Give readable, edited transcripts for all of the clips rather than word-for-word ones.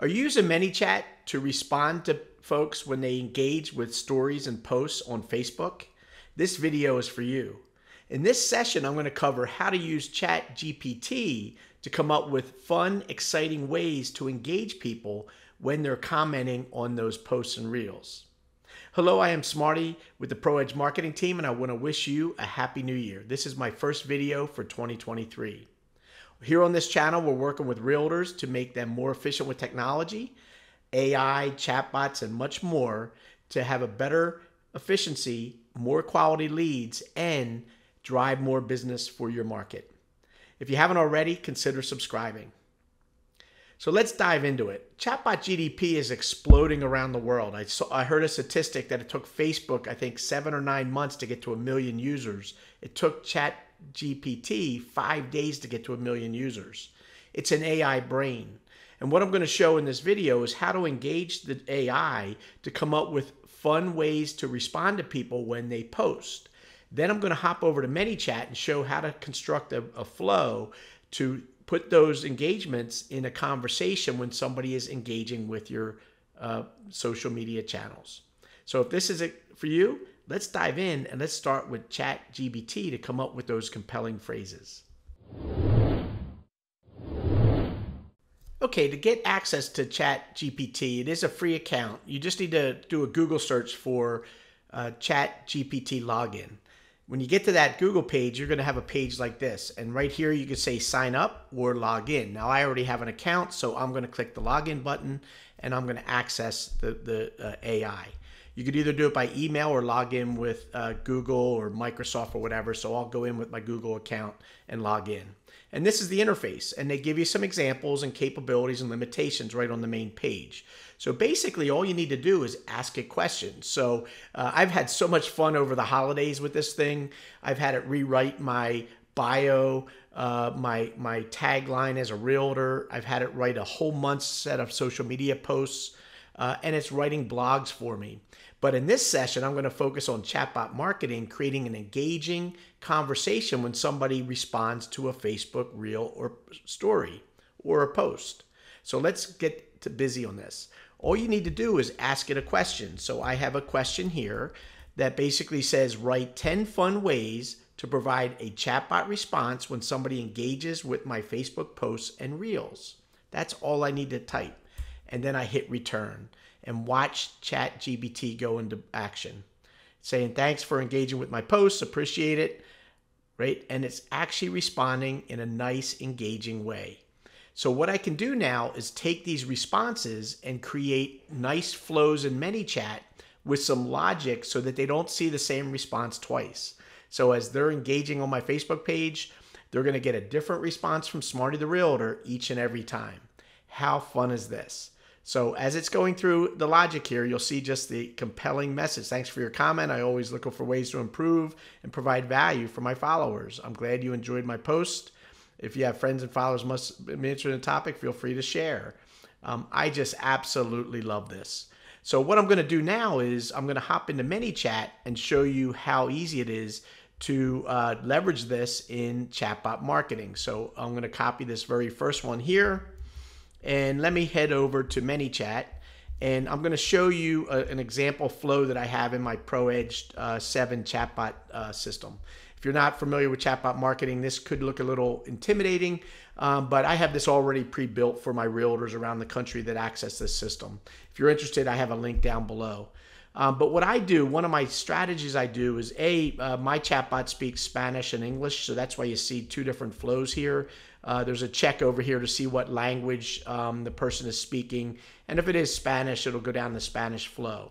Are you using ManyChat to respond to folks when they engage with stories and posts on Facebook? This video is for you. In this session, I'm going to cover how to use ChatGPT to come up with fun, exciting ways to engage people when they're commenting on those posts and reels. Hello, I am Smarty with the ProEdge marketing team, and I want to wish you a happy new year. This is my first video for 2023. Here on this channel, we're working with realtors to make them more efficient with technology, AI, chatbots, and much more to have a better efficiency, more quality leads, and drive more business for your market. If you haven't already, consider subscribing. So let's dive into it. Chatbot GDP is exploding around the world. I heard a statistic that it took Facebook, I think, 7 or 9 months to get to 1 million users. It took ChatGPT 5 days to get to 1 million users. It's an AI brain. And what I'm going to show in this video is how to engage the AI to come up with fun ways to respond to people when they post. Then I'm going to hop over to ManyChat and show how to construct a flow to put those engagements in a conversation when somebody is engaging with your social media channels. So if this is it for you, let's dive in and let's start with ChatGPT to come up with those compelling phrases. Okay, to get access to ChatGPT, it is a free account. You just need to do a Google search for ChatGPT login. When you get to that Google page, you're going to have a page like this. And right here, you can say sign up or log in. Now, I already have an account, so I'm going to click the login button and I'm going to access the AI. You could either do it by email or log in with Google or Microsoft or whatever. So I'll go in with my Google account and log in. And this is the interface. And they give you some examples and capabilities and limitations right on the main page. So basically, all you need to do is ask it questions. So I've had so much fun over the holidays with this thing. I've had it rewrite my bio, my tagline as a realtor. I've had it write a whole month's set of social media posts, and it's writing blogs for me. But in this session, I'm going to focus on chatbot marketing, creating an engaging conversation when somebody responds to a Facebook reel or story or a post. So let's get busy on this. All you need to do is ask it a question. So I have a question here that basically says, write 10 fun ways to provide a chatbot response when somebody engages with my Facebook posts and reels. That's all I need to type. And then I hit return and watch ChatGPT go into action, saying, thanks for engaging with my posts, appreciate it, right? And it's actually responding in a nice, engaging way. So what I can do now is take these responses and create nice flows in ManyChat with some logic so that they don't see the same response twice. So as they're engaging on my Facebook page, they're going to get a different response from Smarty the Realtor each and every time. How fun is this? So as it's going through the logic here, you'll see just the compelling message. Thanks for your comment. I always look for ways to improve and provide value for my followers. I'm glad you enjoyed my post. If you have friends and followers must be interested in the topic, feel free to share. I just absolutely love this. So what I'm going to do now is I'm going to hop into ManyChat and show you how easy it is to leverage this in chatbot marketing. So I'm going to copy this very first one here. And let me head over to ManyChat, and I'm going to show you an example flow that I have in my ProEdge 7 chatbot system. If you're not familiar with chatbot marketing, this could look a little intimidating, but I have this already pre-built for my realtors around the country that access this system. If you're interested, I have a link down below. But what I do, one of my strategies I do is my chatbot speaks Spanish and English, so that's why you see two different flows here. There's a check over here to see what language the person is speaking, and if it is Spanish, it'll go down the Spanish flow.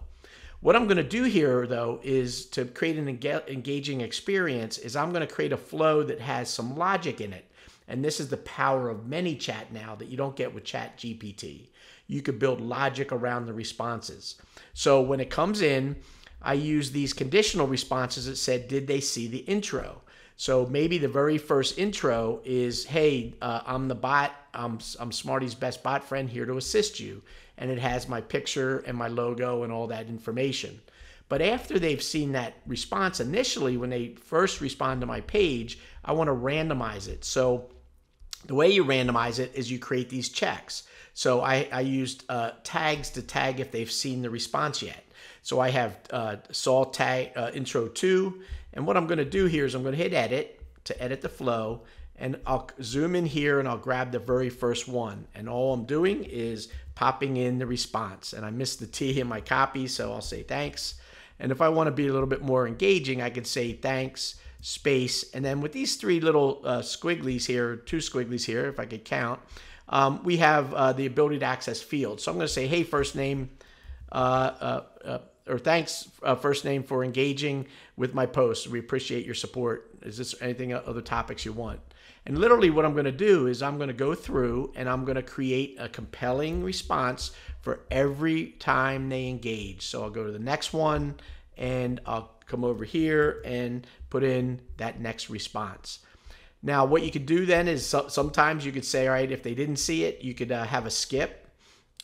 What I'm going to do here, though, is to create an engaging experience, is I'm going to create a flow that has some logic in it. And this is the power of ManyChat now that you don't get with ChatGPT. You could build logic around the responses. So when it comes in, I use these conditional responses that said, did they see the intro? So maybe the very first intro is, hey, I'm the bot. I'm Smarty's best bot friend here to assist you. And it has my picture and my logo and all that information. But after they've seen that response initially, when they first respond to my page, I want to randomize it. So the way you randomize it is you create these checks. So I used tags to tag if they've seen the response yet. So I have saw tag intro 2. And what I'm going to do here is I'm going to hit edit to edit the flow. And I'll zoom in here and I'll grab the very first one. And all I'm doing is popping in the response. And I missed the T in my copy, so I'll say thanks. And if I want to be a little bit more engaging, I could say thanks, space. And then with these 3 little squigglies here, 2 squigglies here, if I could count, we have the ability to access fields. So I'm going to say, hey, first name, or thanks, first name, for engaging with my post. We appreciate your support. Is this anything, other topics you want? And literally what I'm going to do is I'm going to go through and I'm going to create a compelling response for every time they engage. So I'll go to the next one and I'll come over here and put in that next response. Now, what you could do then is sometimes you could say, all right, if they didn't see it, you could have a skip.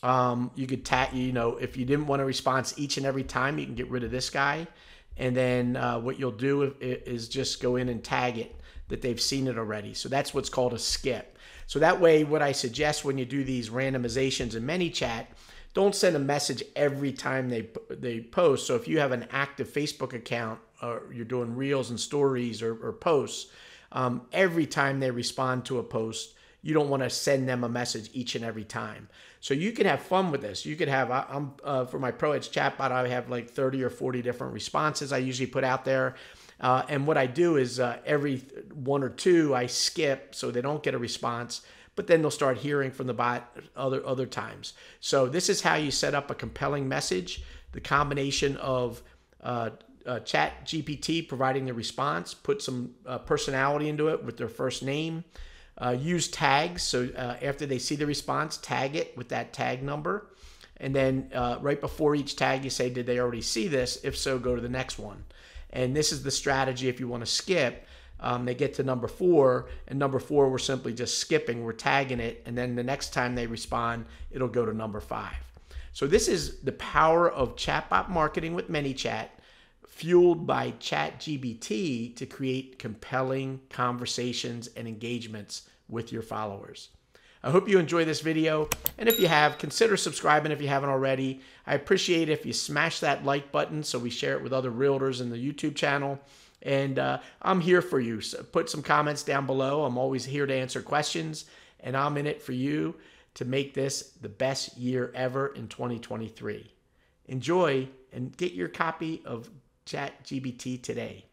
You could tag, if you didn't want a response each and every time, you can get rid of this guy. And then what you'll do is just go in and tag it that they've seen it already. So that's what's called a skip. So that way, what I suggest when you do these randomizations in ManyChat, don't send a message every time they post. So if you have an active Facebook account or you're doing reels and stories or posts, every time they respond to a post, you don't want to send them a message each and every time. So you can have fun with this. You could have, for my ProEdge chatbot, I have like 30 or 40 different responses I usually put out there. And what I do is every 1 or 2, I skip so they don't get a response, but then they'll start hearing from the bot other times. So this is how you set up a compelling message. The combination of ChatGPT providing the response, put some personality into it with their first name, use tags. So after they see the response, tag it with that tag number. And then right before each tag, you say, did they already see this? If so, go to the next one. And this is the strategy if you want to skip. They get to number 4, and number 4, we're simply just skipping. We're tagging it, and then the next time they respond, it'll go to number 5. So this is the power of chatbot marketing with ManyChat, fueled by ChatGPT to create compelling conversations and engagements with your followers. I hope you enjoy this video, and if you have, consider subscribing if you haven't already. I appreciate it if you smash that like button so we share it with other realtors in the YouTube channel. And I'm here for you. So put some comments down below. I'm always here to answer questions, and I'm in it for you to make this the best year ever in 2023. Enjoy and get your copy of ChatGPT today.